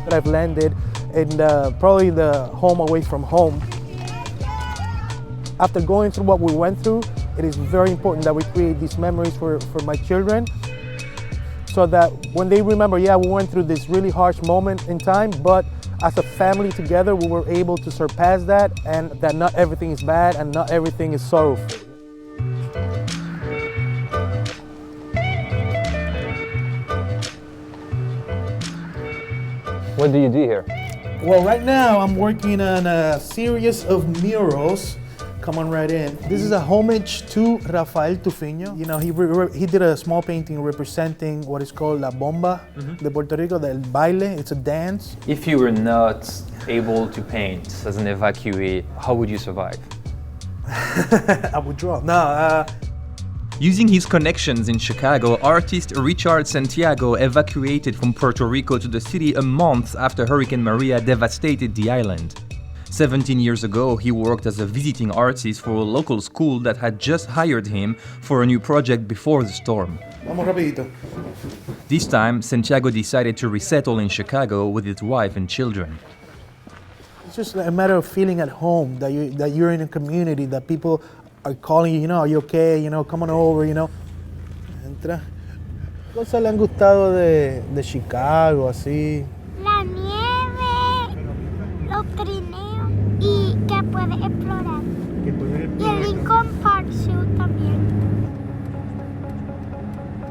that I've landed in probably the home away from home. After going through what we went through, it is very important that we create these memories for my children so that when they remember, yeah, we went through this really harsh moment in time, but as a family together, we were able to surpass that, and that not everything is bad and not everything is sorrowful. What do you do here? Well, right now I'm working on a series of murals. Come on right in. This is a homage to Rafael Tufino. You know, he did a small painting representing what is called La Bomba de Puerto Rico, the baile. It's a dance. If you were not able to paint as an evacuee, how would you survive? I would draw. No. Using his connections in Chicago, artist Richard Santiago evacuated from Puerto Rico to the city a month after Hurricane Maria devastated the island. 17 years ago, he worked as a visiting artist for a local school that had just hired him for a new project before the storm. Vamos rapidito. This time, Santiago decided to resettle in Chicago with his wife and children. It's just a matter of feeling at home, that you're in a community, that people are calling you, you know, are you okay, you know, come on over, you know. Entra. ¿Qué cosas le han gustado de Chicago, así? La nieve, los trineos y que puedes explorar. Y el Lincoln Park Zoo también.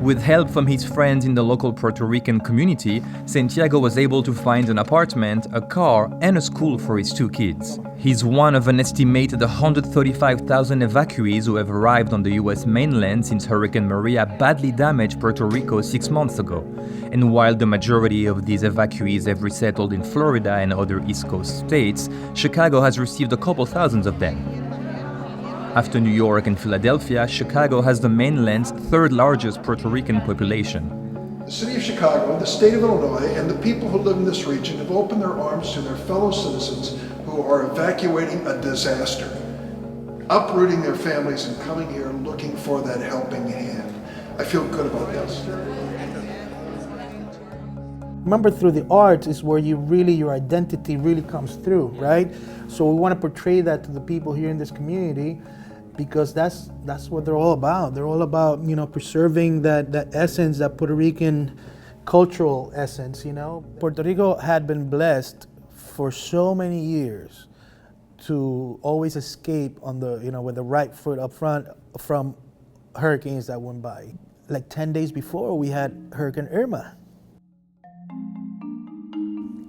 With help from his friends in the local Puerto Rican community, Santiago was able to find an apartment, a car, and a school for his two kids. He's one of an estimated 135,000 evacuees who have arrived on the US mainland since Hurricane Maria badly damaged Puerto Rico 6 months ago. And while the majority of these evacuees have resettled in Florida and other East Coast states, Chicago has received a couple thousands of them. After New York and Philadelphia, Chicago has the mainland's third largest Puerto Rican population. The city of Chicago, the state of Illinois, and the people who live in this region have opened their arms to their fellow citizens who are evacuating a disaster, uprooting their families and coming here looking for that helping hand. I feel good about this. Remember, through the arts is where your identity really comes through, right? So we want to portray that to the people here in this community, because that's what they're all about. They're all about, you know, preserving that essence, that Puerto Rican cultural essence, you know. Puerto Rico had been blessed for so many years to always escape on the, you know, with the right foot up front from hurricanes that went by. Like 10 days before, we had Hurricane Irma.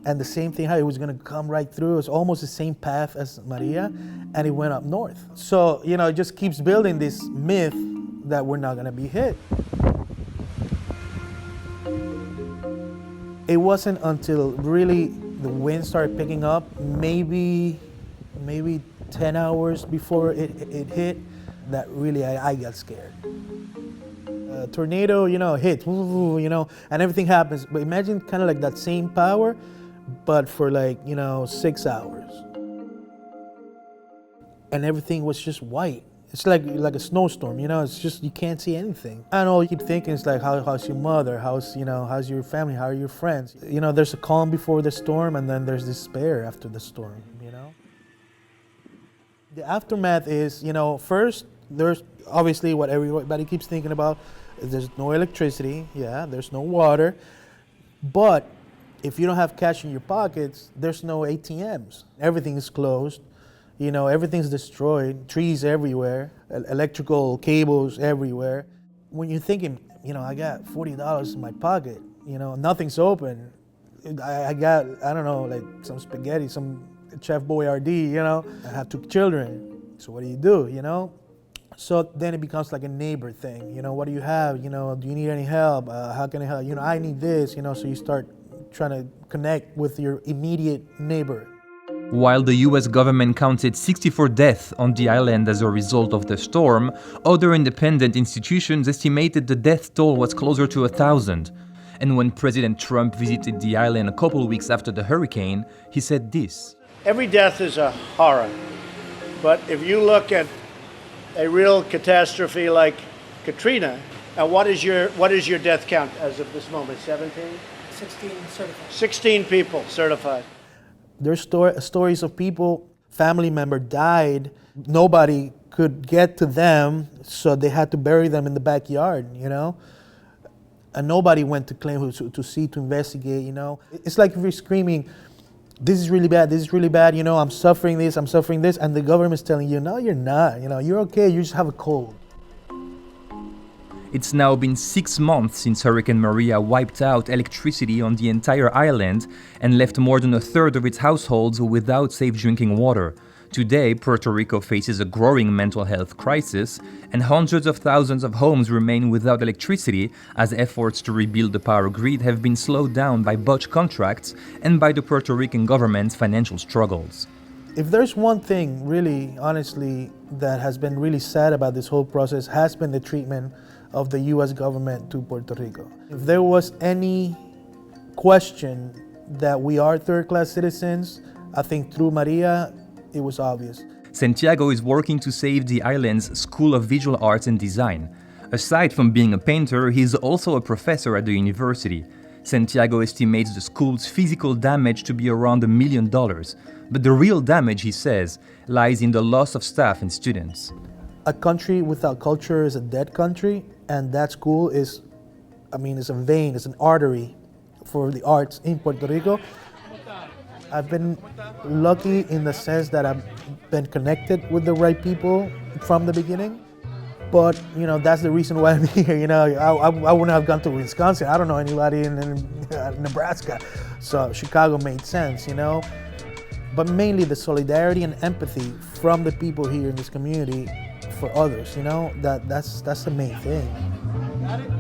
And the same thing, how it was gonna come right through. It was almost the same path as Maria, and it went up north. So, you know, it just keeps building this myth that we're not gonna be hit. It wasn't until really the wind started picking up, maybe 10 hours before it hit, that really I got scared. A tornado, you know, hits, you know, and everything happens. But imagine kind of like that same power, but for like, you know, 6 hours. And everything was just white. It's like a snowstorm, you know, it's just, you can't see anything. And all you keep thinking is like, how's your mother? How's your family? How are your friends? You know, there's a calm before the storm, and then there's despair after the storm, you know? The aftermath is, you know, first, there's obviously what everybody keeps thinking about. There's no electricity, yeah, there's no water, but if you don't have cash in your pockets, there's no ATMs. Everything is closed, you know, everything's destroyed, trees everywhere, electrical cables everywhere. When you're thinking, you know, I got $40 in my pocket, you know, nothing's open. I got, I don't know, like some spaghetti, some Chef Boyardee, you know. I have 2 children, so what do, you know? So then it becomes like a neighbor thing, you know, what do you have, you know, do you need any help, how can I help, you know, I need this, you know, so you start trying to connect with your immediate neighbor. While the US government counted 64 deaths on the island as a result of the storm, other independent institutions estimated the death toll was closer to 1,000. And when President Trump visited the island a couple weeks after the hurricane, he said this. Every death is a horror, but if you look at a real catastrophe like Katrina, what is your death count as of this moment, 17? 16 certified. 16 people certified. There's stories of people, family member died, nobody could get to them, so they had to bury them in the backyard, you know? And nobody went to claim to see, to investigate, you know? It's like if you're screaming, this is really bad, you know, I'm suffering this, and the government's telling you, no, you're not, you know, you're okay, you just have a cold. It's now been 6 months since Hurricane Maria wiped out electricity on the entire island and left more than a third of its households without safe drinking water. Today, Puerto Rico faces a growing mental health crisis, and hundreds of thousands of homes remain without electricity as efforts to rebuild the power grid have been slowed down by botched contracts and by the Puerto Rican government's financial struggles. If there's one thing, really, honestly, that has been really sad about this whole process has been the treatment of the U.S. government to Puerto Rico. If there was any question that we are third-class citizens, I think through Maria, it was obvious. Santiago is working to save the island's School of Visual Arts and Design. Aside from being a painter, he's also a professor at the university. Santiago estimates the school's physical damage to be around $1 million. But the real damage, he says, lies in the loss of staff and students. A country without culture is a dead country, and that school is a vein, it's an artery for the arts in Puerto Rico. I've been lucky in the sense that I've been connected with the right people from the beginning. But, you know, that's the reason why I'm here. You know, I wouldn't have gone to Wisconsin. I don't know anybody in Nebraska. So Chicago made sense, you know. But mainly the solidarity and empathy from the people here in this community for others, you know, that's the main thing. Got it?